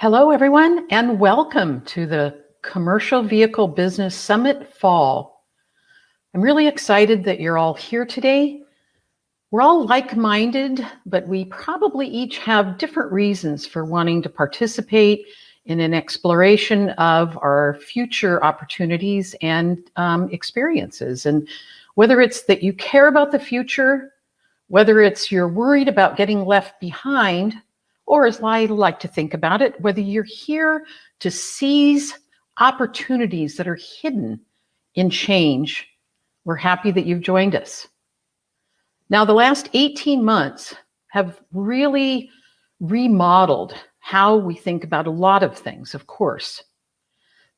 Hello, everyone, and welcome to the Commercial Vehicle Business Summit Fall. I'm really excited that you're all here today. We're all like-minded, but we probably each have different reasons for wanting to participate in an exploration of our future opportunities and experiences. And whether it's that you care about the future, whether it's you're worried about getting left behind, or as I like to think about it, whether you're here to seize opportunities that are hidden in change, we're happy that you've joined us. Now, the last 18 months have really remodeled how we think about a lot of things, of course,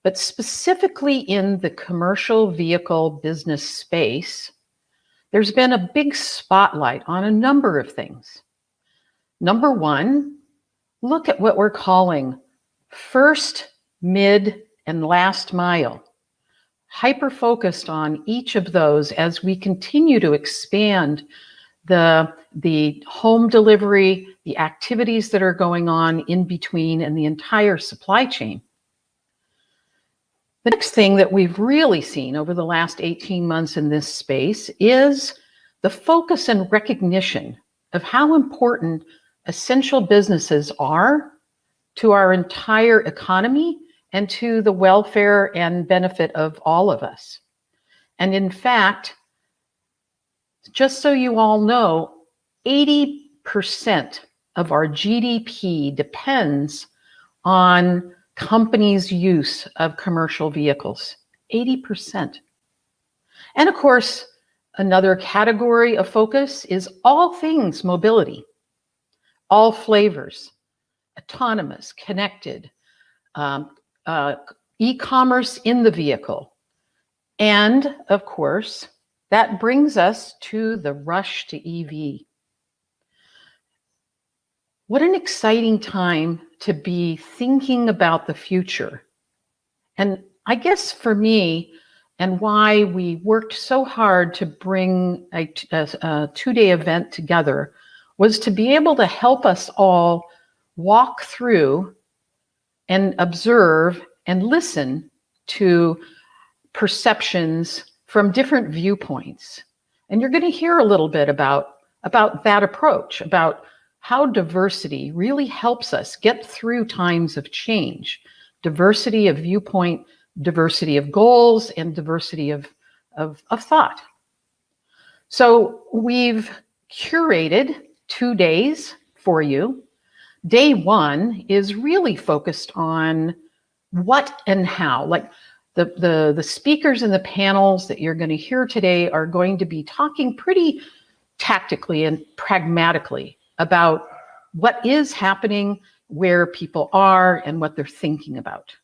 but specifically in the commercial vehicle business space, there's been a big spotlight on a number of things. Number one, look at what we're calling first, mid, and last mile. Hyper-focused on each of those as we continue to expand the home delivery, the activities that are going on in between, and the entire supply chain. The next thing that we've really seen over the last 18 months in this space is the focus and recognition of how important essential businesses are to our entire economy and to the welfare and benefit of all of us. And in fact, just so you all know, 80% of our GDP depends on companies' use of commercial vehicles, 80%. And of course, another category of focus is all things mobility, all flavors, autonomous, connected, e-commerce in the vehicle. And of course, that brings us to the rush to EV. What an exciting time to be thinking about the future. And I guess for me, and why we worked so hard to bring a two-day event together, was to be able to help us all walk through and observe and listen to perceptions from different viewpoints. And you're going to hear a little bit about that approach, about how diversity really helps us get through times of change. Diversity of viewpoint, diversity of goals, and diversity of thought. So we've curated 2 days for you. Day one is really focused on what and how. Like the speakers and the panels that you're going to hear today are going to be talking pretty tactically and pragmatically about what is happening, where people are, and what they're thinking about.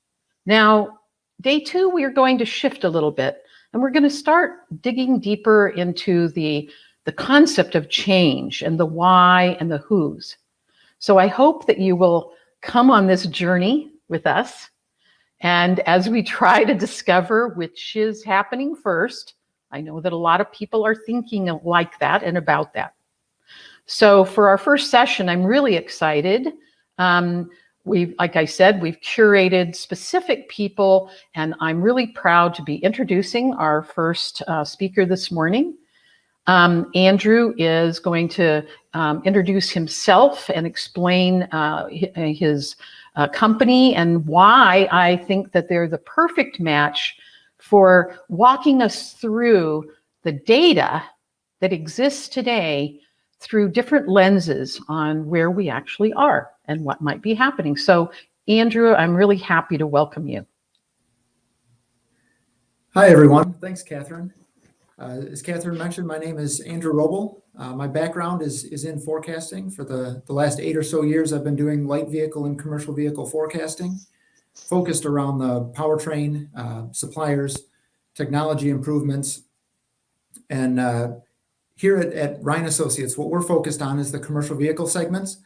Now, day two, we are going to shift a little bit, and we're going to start digging deeper into the concept of change and the why and the who's. So I hope that you will come on this journey with us. And as we try to discover which is happening first, I know that a lot of people are thinking like that and about that. So for our first session, I'm really excited. Like I said, we've curated specific people, and I'm really proud to be introducing our first speaker this morning. Andrew is going to introduce himself and explain his company and why I think that they're the perfect match for walking us through the data that exists today through different lenses on where we actually are and what might be happening. So, Andrew, I'm really happy to welcome you. Hi, everyone. Thanks, Kathryn. As Kathryn mentioned, my name is Andrew Wrobel. My background is in forecasting. For the last 8 or so years, I've been doing light vehicle and commercial vehicle forecasting, focused around the powertrain, suppliers, technology improvements. And here at Rhein Associates, what we're focused on is the commercial vehicle segments,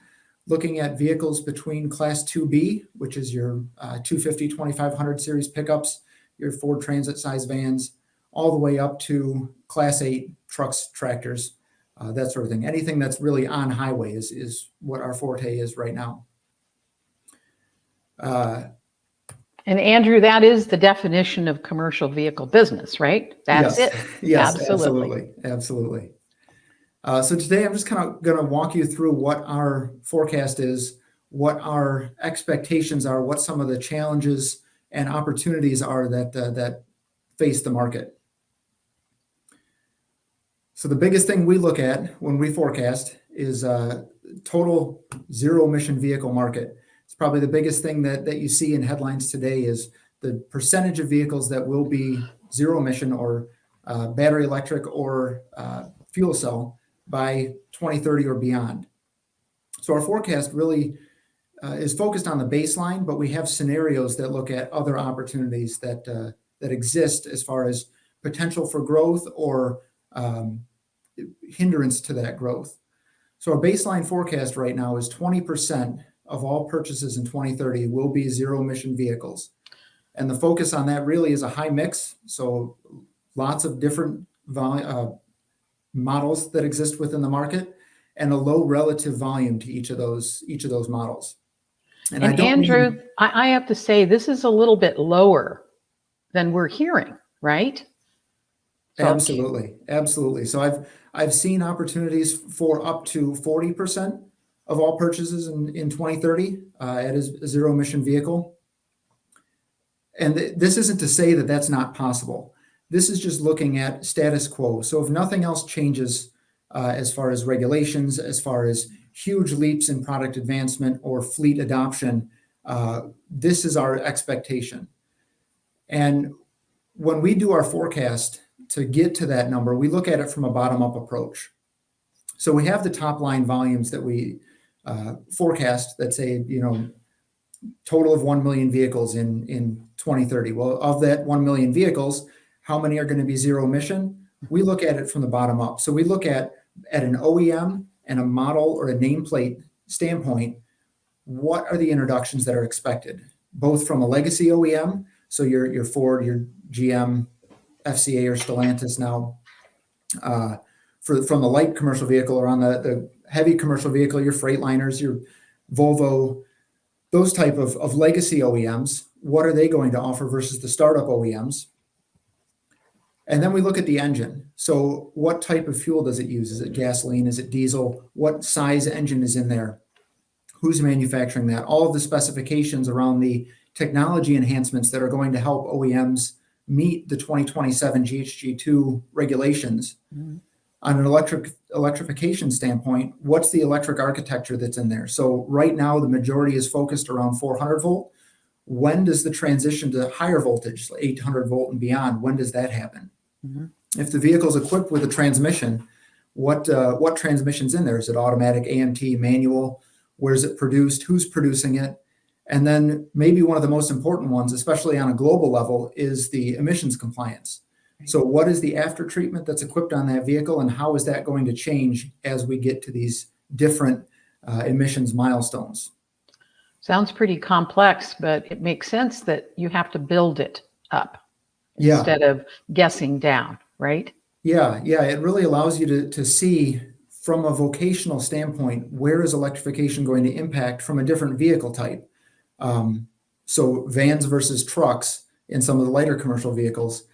looking at vehicles between Class 2B, which is your 250, 2500 series pickups, your Ford Transit size vans, all the way up to Class 8 trucks, tractors, that sort of thing. Anything that's really on highway is what our forte is right now. And Andrew, that is the definition of commercial vehicle business, right? That's Yes, it. yes, Absolutely. absolutely. So today I'm just kind of going to walk you through what our forecast is, what our expectations are, what some of the challenges and opportunities are that face the market. So the biggest thing we look at when we forecast is total zero emission vehicle market. It's probably the biggest thing that you see in headlines today is the percentage of vehicles that will be zero emission or battery electric or fuel cell by 2030 or beyond. So our forecast really is focused on the baseline, but we have scenarios that look at other opportunities that exist as far as potential for growth or hindrance to that growth. So our baseline forecast right now is 20% of all purchases in 2030 will be zero emission vehicles. And the focus on that really is a high mix. So lots of different models that exist within the market and a low relative volume to each of those models. And Andrew, I have to say, this is a little bit lower than we're hearing, right? So, absolutely. So I've seen opportunities for up to 40% of all purchases in 2030 at a zero emission vehicle. And this isn't to say that that's not possible. This is just looking at status quo. So if nothing else changes as far as regulations, as far as huge leaps in product advancement or fleet adoption, this is our expectation. And when we do our forecast to get to that number, we look at it from a bottom-up approach. So we have the top line volumes that we forecast that say, total of 1 million vehicles in 2030. Well, of that 1 million vehicles, how many are going to be zero emission? We look at it from the bottom up. So we look at an OEM and a model or a nameplate standpoint, what are the introductions that are expected, both from a legacy OEM, so your Ford, your GM, FCA, or Stellantis now, from the light commercial vehicle, or on the heavy commercial vehicle, your Freightliners, your Volvo, those type of legacy OEMs, what are they going to offer versus the startup OEMs? And then we look at the engine. So what type of fuel does it use? Is it gasoline? Is it diesel? What size engine is in there? Who's manufacturing that? All of the specifications around the technology enhancements that are going to help OEMs meet the 2027 GHG2 regulations. Mm-hmm. On an electrification standpoint, what's the electric architecture that's in there? So right now, the majority is focused around 400 volt. When does the transition to higher voltage, 800 volt and beyond, when does that happen? Mm-hmm. If the vehicle is equipped with a transmission, what transmission's in there? Is it automatic, AMT, manual? Where is it produced? Who's producing it? And then maybe one of the most important ones, especially on a global level, is the emissions compliance. So what is the after treatment that's equipped on that vehicle, and how is that going to change as we get to these different emissions milestones? Sounds pretty complex, but it makes sense that you have to build it up instead of guessing down, right? Yeah, it really allows you to see from a vocational standpoint, where is electrification going to impact from a different vehicle type? So vans versus trucks in some of the lighter commercial vehicles,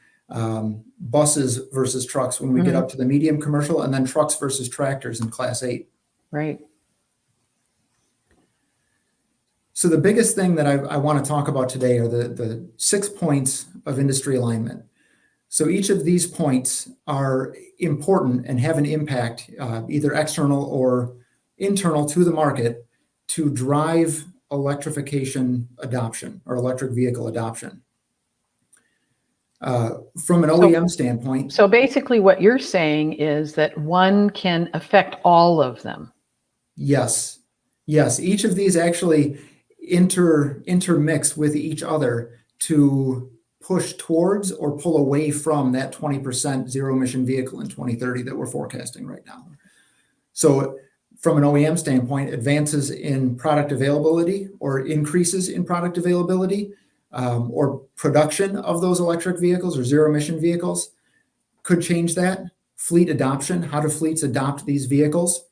buses versus trucks when we get up to the medium commercial, and then trucks versus tractors in Class 8. Right. So the biggest thing that I want to talk about today are the 6 points of industry alignment. So each of these points are important and have an impact, either external or internal to the market, to drive electrification adoption or electric vehicle adoption. From an OEM standpoint. So basically what you're saying is that one can affect all of them. Yes. Each of these actually intermix with each other to push towards or pull away from that 20% zero emission vehicle in 2030 that we're forecasting right now. So from an OEM standpoint, advances in product availability or increases in product availability or production of those electric vehicles or zero emission vehicles could change that. Fleet adoption, how do fleets adopt these vehicles?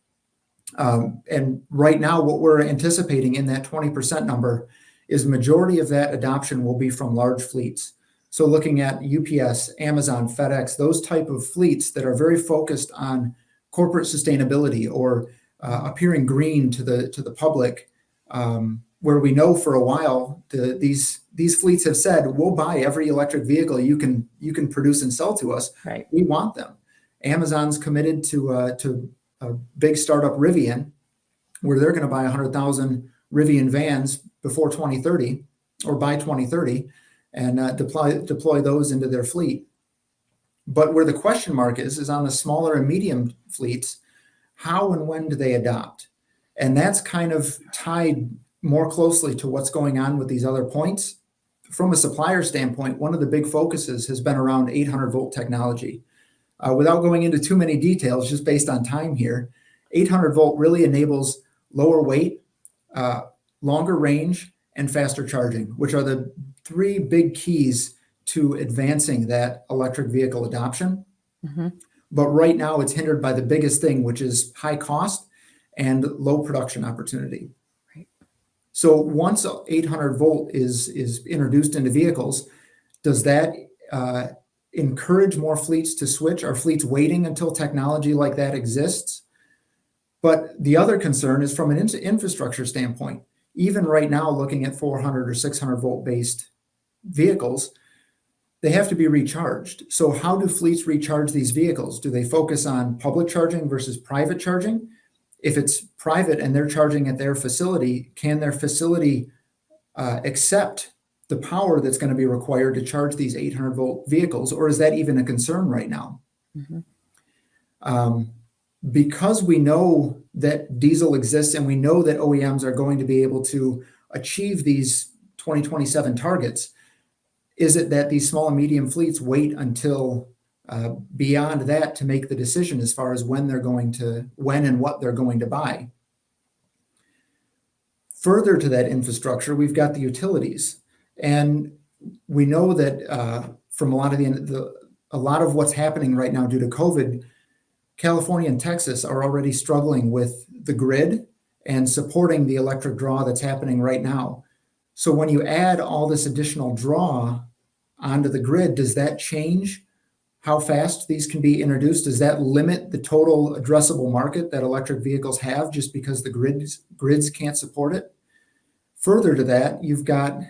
And right now, what we're anticipating in that 20% number is majority of that adoption will be from large fleets. So looking at UPS, Amazon, FedEx, those type of fleets that are very focused on corporate sustainability or appearing green to the public, where we know for a while these fleets have said, we'll buy every electric vehicle you can produce and sell to us. Right. We want them. Amazon's committed to a big startup, Rivian, where they're going to buy 100,000 Rivian vans before 2030 or by 2030 and deploy those into their fleet. But where the question mark is on the smaller and medium fleets, how and when do they adopt? And that's kind of tied more closely to what's going on with these other points. From a supplier standpoint, one of the big focuses has been around 800 volt technology. Without going into too many details, just based on time here, 800 volt really enables lower weight, longer range, and faster charging, which are the three big keys to advancing that electric vehicle adoption. Mm-hmm. But right now it's hindered by the biggest thing, which is high cost and low production opportunity. Right. So once 800 volt is introduced into vehicles, does that encourage more fleets to switch? Are fleets waiting until technology like that exists? But the other concern is from an infrastructure standpoint. Even right now, looking at 400 or 600 volt based vehicles, they have to be recharged. So how do fleets recharge these vehicles? Do they focus on public charging versus private charging? If it's private and they're charging at their facility, can their facility accept the power that's going to be required to charge these 800 volt vehicles? Or is that even a concern right now? Mm-hmm. Because we know that diesel exists and we know that OEMs are going to be able to achieve these 2027 targets, is it that these small and medium fleets wait until beyond that to make the decision as far as when and what they're going to buy? Further to that infrastructure, we've got the utilities. And we know that from a lot of what's happening right now due to COVID, California and Texas are already struggling with the grid and supporting the electric draw that's happening right now. So when you add all this additional draw onto the grid, does that change how fast these can be introduced? Does that limit the total addressable market that electric vehicles have just because the grids can't support it? Further to that, you've got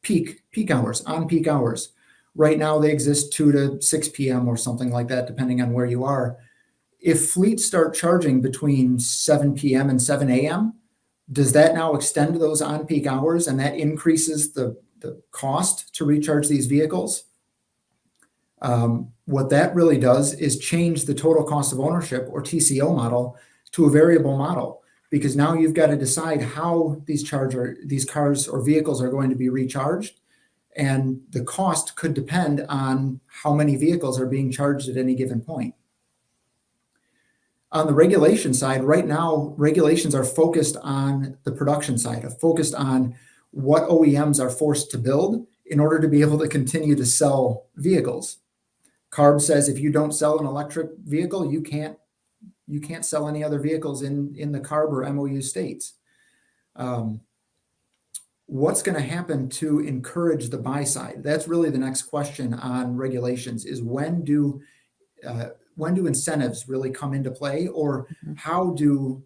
peak hours, on-peak hours. Right now, they exist 2 to 6 p.m. or something like that, depending on where you are. If fleets start charging between 7 p.m. and 7 a.m., does that now extend those on-peak hours and that increases the cost to recharge these vehicles? What that really does is change the total cost of ownership, or TCO model, to a variable model, because now you've got to decide how these cars or vehicles are going to be recharged. And the cost could depend on how many vehicles are being charged at any given point. On the regulation side, right now, regulations are focused on the production side, focused on what OEMs are forced to build in order to be able to continue to sell vehicles. CARB says if you don't sell an electric vehicle, you can't sell any other vehicles in the CARB or MOU states. What's going to happen to encourage the buy side? That's really the next question on regulations, is when do incentives really come into play, or how does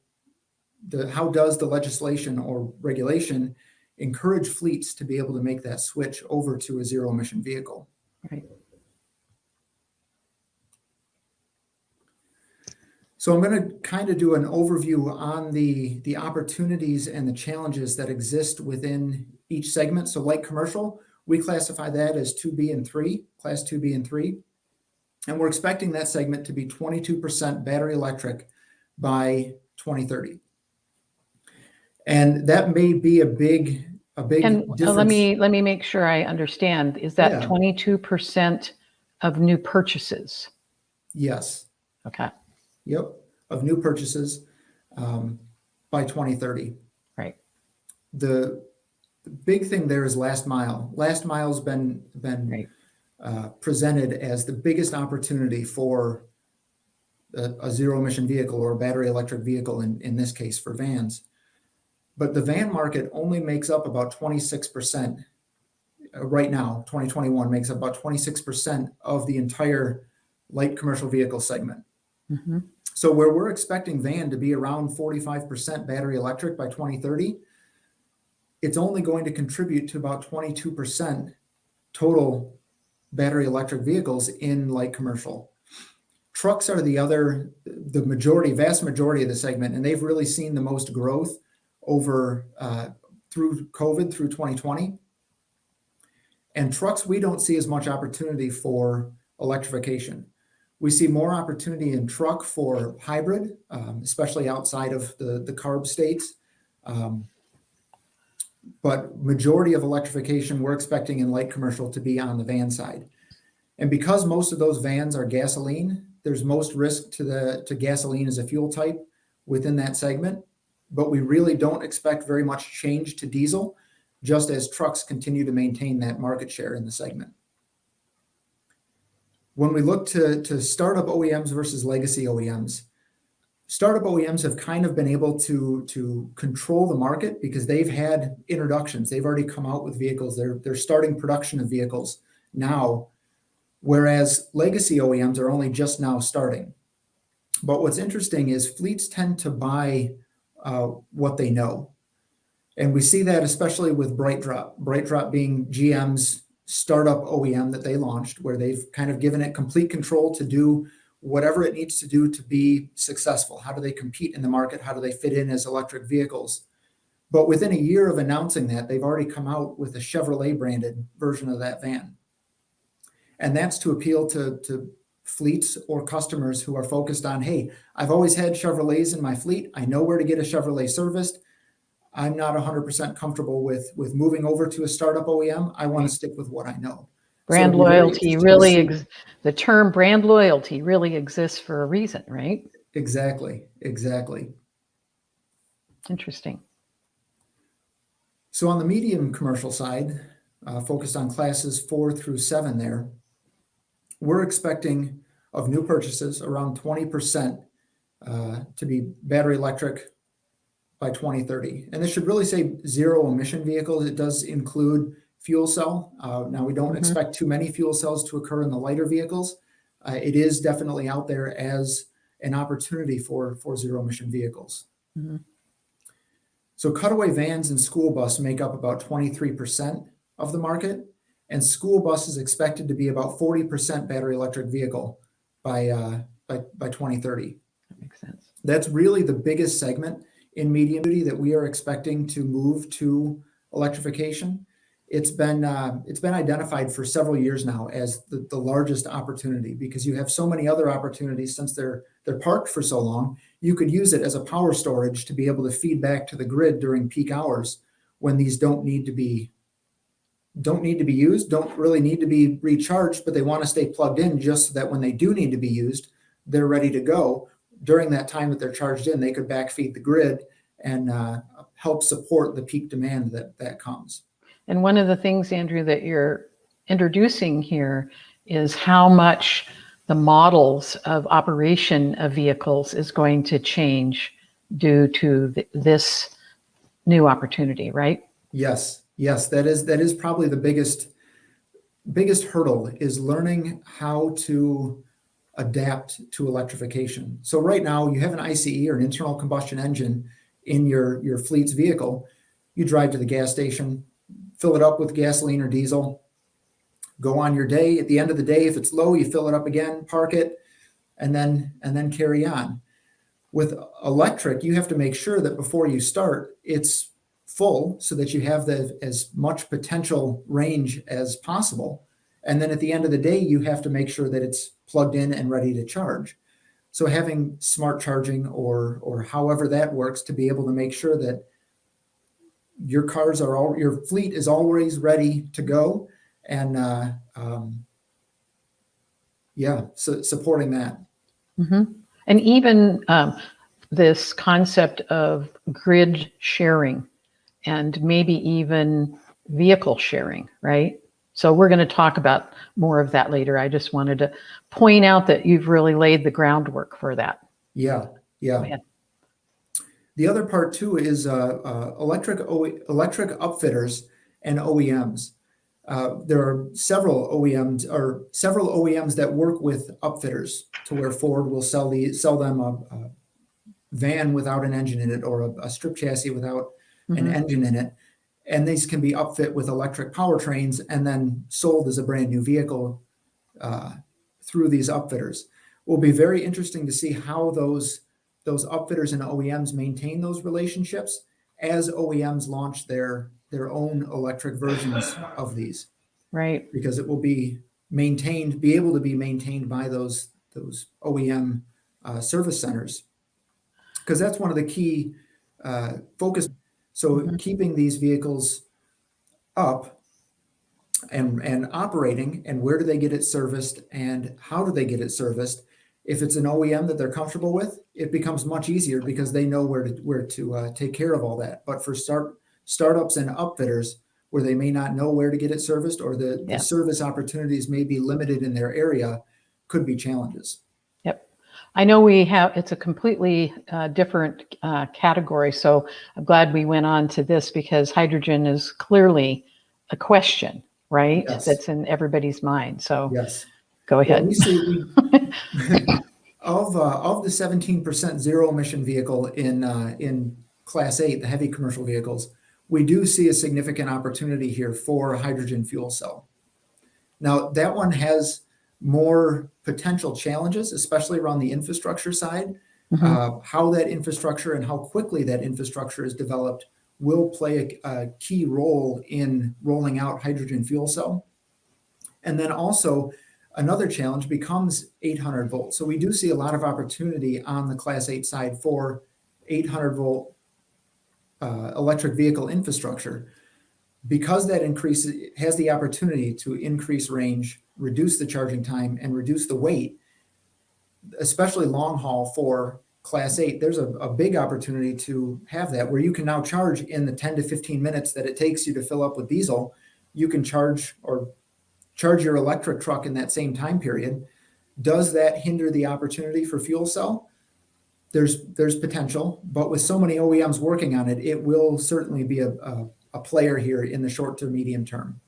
the legislation or regulation encourage fleets to be able to make that switch over to a zero emission vehicle? Right. So I'm going to kind of do an overview on the opportunities and the challenges that exist within each segment. So like commercial, we classify that as 2B and 3, class 2B and 3. And we're expecting that segment to be 22% battery electric by 2030. And that may be a big And difference. let me make sure I understand. Is that 22% of new purchases? Yes. Okay. Yep, of new purchases by 2030. Right. The big thing there is last mile. Last mile's been Right. Presented as the biggest opportunity for a zero emission vehicle or a battery electric vehicle in this case for vans. But the van market only makes up about 26%. Right now, 2021 makes up about 26% of the entire light commercial vehicle segment. Mm-hmm. So where we're expecting van to be around 45% battery electric by 2030, it's only going to contribute to about 22% total battery electric vehicles in light commercial. Trucks are the vast majority of the segment, and they've really seen the most growth over through COVID, through 2020. And trucks, we don't see as much opportunity for electrification. We see more opportunity in truck for hybrid, especially outside of the CARB states. But majority of electrification we're expecting in light commercial to be on the van side. And because most of those vans are gasoline, there's most risk to gasoline as a fuel type within that segment. But we really don't expect very much change to diesel, just as trucks continue to maintain that market share in the segment. When we look to startup OEMs versus legacy OEMs, startup OEMs have kind of been able to control the market because they've had introductions. They've already come out with vehicles. They're starting production of vehicles now, whereas legacy OEMs are only just now starting. But what's interesting is fleets tend to buy what they know. And we see that especially with BrightDrop. BrightDrop being GM's startup OEM that they launched, where they've kind of given it complete control to do whatever it needs to do to be successful. How do they compete in the market? How do they fit in as electric vehicles? But within a year of announcing that, they've already come out with a Chevrolet branded version of that van. And that's to appeal to fleets or customers who are focused on, hey, I've always had Chevrolets in my fleet. I know where to get a Chevrolet serviced. I'm not 100% comfortable with moving over to a startup OEM. I want to stick with what I know. Brand loyalty the term brand loyalty really exists for a reason, right? Exactly. Interesting. So on the medium commercial side, focused on classes 4 through 7 there, we're expecting of new purchases around 20% to be battery electric by 2030. And this should really say zero emission vehicles. It does include fuel cell. Now we don't expect too many fuel cells to occur in the lighter vehicles. It is definitely out there as an opportunity for zero emission vehicles. Mm-hmm. So cutaway vans and school bus make up about 23% of the market, and school bus is expected to be about 40% battery electric vehicle by 2030. That makes sense. That's really the biggest segment in medium duty that we are expecting to move to electrification. It's been identified for several years now as the largest opportunity, because you have so many other opportunities. Since they're parked for so long, you could use it as a power storage to be able to feed back to the grid during peak hours when these don't need to be used, don't really need to be recharged, but they want to stay plugged in just so that when they do need to be used, they're ready to go. During that time that they're charged in, they could backfeed the grid and help support the peak demand that comes. And one of the things, Andrew, that you're introducing here is how much the models of operation of vehicles is going to change due to this new opportunity, right? Yes, that is probably the biggest hurdle, is learning how to adapt to electrification. So right now you have an ICE or an internal combustion engine in your fleet's vehicle. You drive to the gas station, fill it up with gasoline or diesel, go on your day. At the end of the day, if it's low, you fill it up again, park it, and then carry on. With electric, you have to make sure that before you start, it's full so that you have as much potential range as possible. And then at the end of the day, you have to make sure that it's plugged in and ready to charge. So having smart charging or however that works to be able to make sure that your fleet is always ready to go, and supporting that. Mm-hmm. And even this concept of grid sharing and maybe even vehicle sharing, right? So we're going to talk about more of that later. I just wanted to point out that you've really laid the groundwork for that. Yeah. Go ahead. The other part too is electric upfitters and OEMs. There are several OEMs that work with upfitters to where Ford will sell them a van without an engine in it, or a strip chassis without an engine in it. And these can be upfit with electric powertrains and then sold as a brand new vehicle through these upfitters. It will be very interesting to see how those upfitters and OEMs maintain those relationships as OEMs launch their own electric versions of these. Right. Because it will be able to be maintained by those OEM service centers. Because that's one of the key focus. So keeping these vehicles up and operating, and where do they get it serviced and how do they get it serviced? If it's an OEM that they're comfortable with, it becomes much easier because they know where to take care of all that. But for startups and upfitters, where they may not know where to get it serviced, or the service opportunities may be limited in their area, could be challenges. Yep. I know it's a completely different category, so I'm glad we went on to this, because hydrogen is clearly a question, right? Yes. That's in everybody's mind. So yes. Go ahead. Well, we see of the 17% zero emission vehicle in Class 8, the heavy commercial vehicles, we do see a significant opportunity here for a hydrogen fuel cell. Now, that one has more potential challenges, especially around the infrastructure side. How that infrastructure and how quickly that infrastructure is developed will play a key role in rolling out hydrogen fuel cell. And then also, another challenge becomes 800 volts. So we do see a lot of opportunity on the Class 8 side for 800 volt electric vehicle infrastructure, because that has the opportunity to increase range, reduce the charging time, and reduce the weight, especially long haul for Class 8. There's a big opportunity to have that, where you can now charge in the 10 to 15 minutes that it takes you to fill up with diesel. You can charge your electric truck in that same time period. Does that hinder the opportunity for fuel cell? There's potential, but with so many OEMs working on it, it will certainly be a player here in the short to medium term.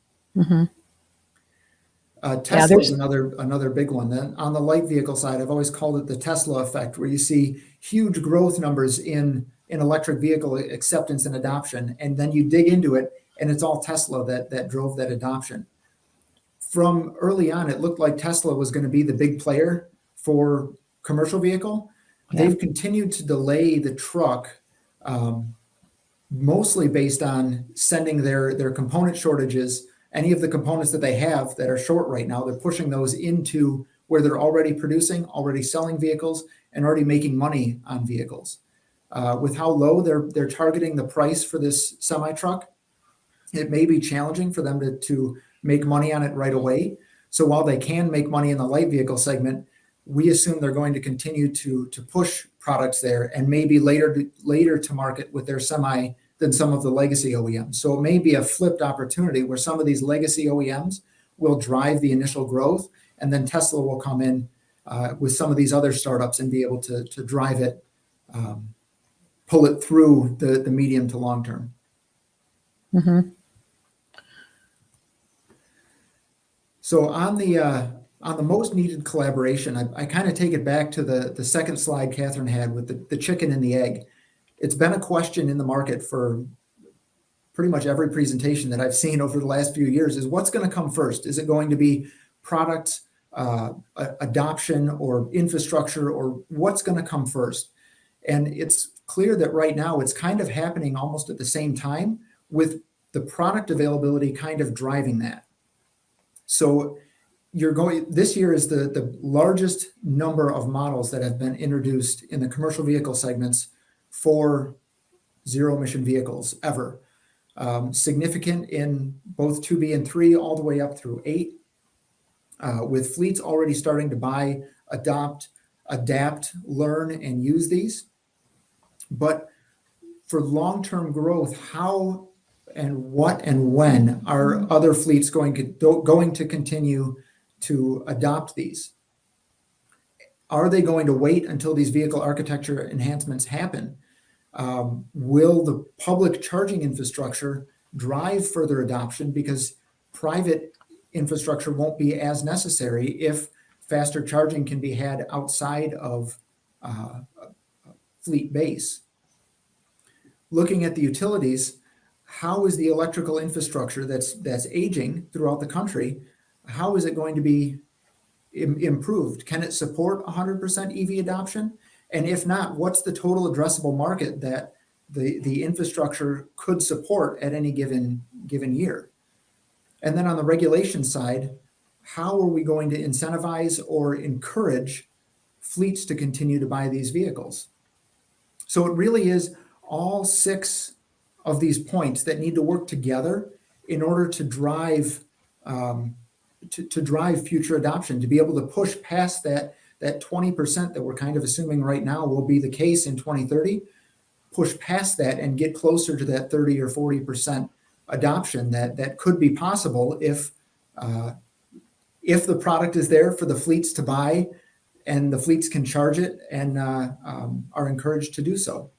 Tesla is another big one. Then on the light vehicle side, I've always called it the Tesla effect, where you see huge growth numbers in electric vehicle acceptance and adoption, and then you dig into it, and it's all Tesla that drove that adoption. From early on, it looked like Tesla was going to be the big player for commercial vehicle. They've continued to delay the truck, mostly based on sending their component shortages. Any of the components that they have that are short right now, they're pushing those into where they're already producing, already selling vehicles, and already making money on vehicles. With how low they're targeting the price for this semi-truck, it may be challenging for them to make money on it right away. So while they can make money in the light vehicle segment, we assume they're going to continue to push products there, and maybe later to market with their semi than some of the legacy OEMs. So it may be a flipped opportunity where some of these legacy OEMs will drive the initial growth, and then Tesla will come in with some of these other startups and be able to drive it, pull it through the medium to long term. So on the most needed collaboration, I kind of take it back to the second slide Kathryn had with the chicken and the egg. It's been a question in the market for pretty much every presentation that I've seen over the last few years, is what's going to come first? Is it going to be product adoption or infrastructure, or what's going to come first? And it's clear that right now it's kind of happening almost at the same time, with the product availability kind of driving that. So this year is the largest number of models that have been introduced in the commercial vehicle segments for zero emission vehicles ever. Significant in both 2B and 3, all the way up through 8, with fleets already starting to buy, adopt, adapt, learn, and use these. But for long-term growth, how and what and when are other fleets going to continue to adopt these? Are they going to wait until these vehicle architecture enhancements happen? Will the public charging infrastructure drive further adoption because private infrastructure won't be as necessary if faster charging can be had outside of fleet base? Looking at the utilities, how is the electrical infrastructure that's aging throughout the country, how is it going to be improved? Can it support 100% EV adoption? And if not, what's the total addressable market that the infrastructure could support at any given year? And then on the regulation side, how are we going to incentivize or encourage fleets to continue to buy these vehicles? So it really is all 6 of these points that need to work together in order to drive to drive future adoption, to be able to push past that 20% that we're kind of assuming right now will be the case in 2030, push past that and get closer to that 30 or 40% adoption that could be possible if the product is there for the fleets to buy and the fleets can charge it and are encouraged to do so.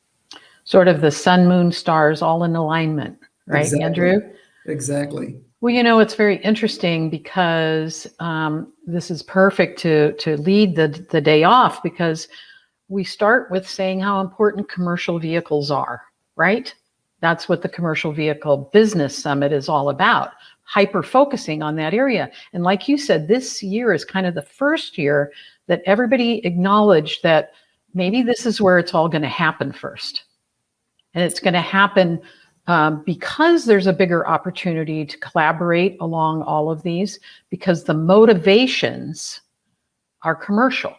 Sort of the sun, moon, stars all in alignment, right, Exactly. Andrew? Exactly. Well, it's very interesting because this is perfect to lead the day off, because we start with saying how important commercial vehicles are, right? That's what the Commercial Vehicle Business Summit is all about, hyper-focusing on that area. And like you said, this year is kind of the first year that everybody acknowledged that maybe this is where it's all going to happen first. And it's going to happen because there's a bigger opportunity to collaborate along all of these, because the motivations are commercial.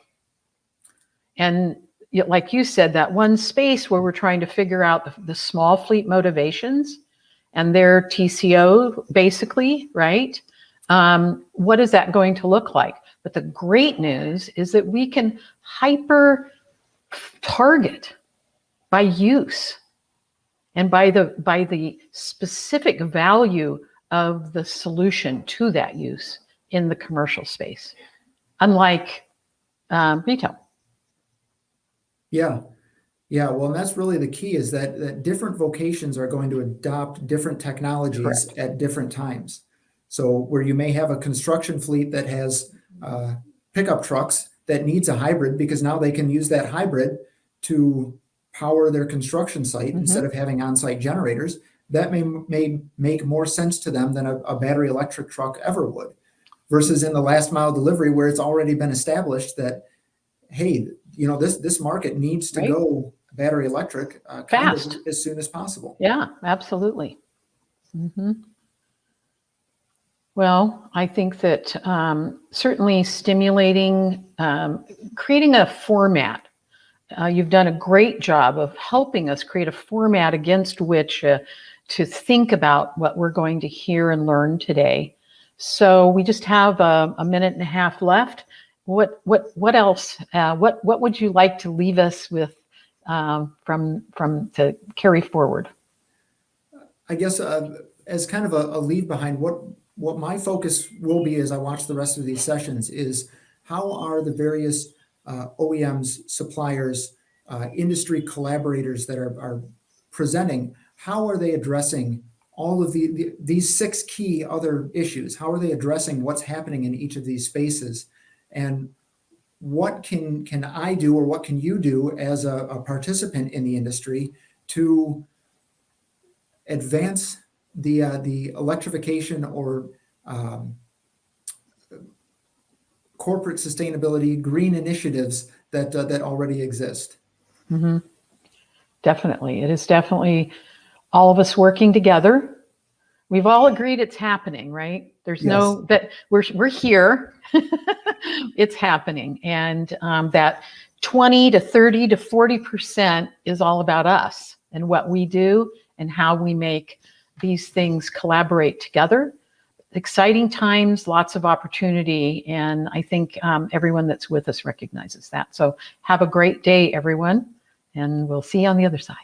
And like you said, that one space where we're trying to figure out the small fleet motivations and their TCO, basically, right? What is that going to look like? But the great news is that we can hyper target by use and by the specific value of the solution to that use in the commercial space, unlike retail. Yeah. Well, and that's really the key, is that different vocations are going to adopt different technologies. Correct. At different times. So where you may have a construction fleet that has pickup trucks that needs a hybrid, because now they can use that hybrid to power their construction site instead of having on-site generators, that may make more sense to them than a battery electric truck ever would. Versus in the last mile delivery, where it's already been established that, hey, this market needs to go battery electric fast, as soon as possible. Yeah, absolutely. Well, I think that certainly stimulating, creating a format. You've done a great job of helping us create a format against which to think about what we're going to hear and learn today. So we just have a minute and a half left. What else? What would you like to leave us with from to carry forward? I guess as kind of a leave behind, what my focus will be as I watch the rest of these sessions is how are the various OEMs, suppliers, industry collaborators that are presenting, how are they addressing all of these 6 key other issues? How are they addressing what's happening in each of these spaces? And what can I do, or what can you do as a participant in the industry to advance the electrification or corporate sustainability, green initiatives that already exist? Definitely. It is definitely all of us working together. We've all agreed it's happening, right? There's no, that we're here. It's happening. And that 20 to 30 to 40% is all about us and what we do and how we make these things collaborate together. Exciting times, lots of opportunity. And I think everyone that's with us recognizes that. So have a great day, everyone. And we'll see you on the other side.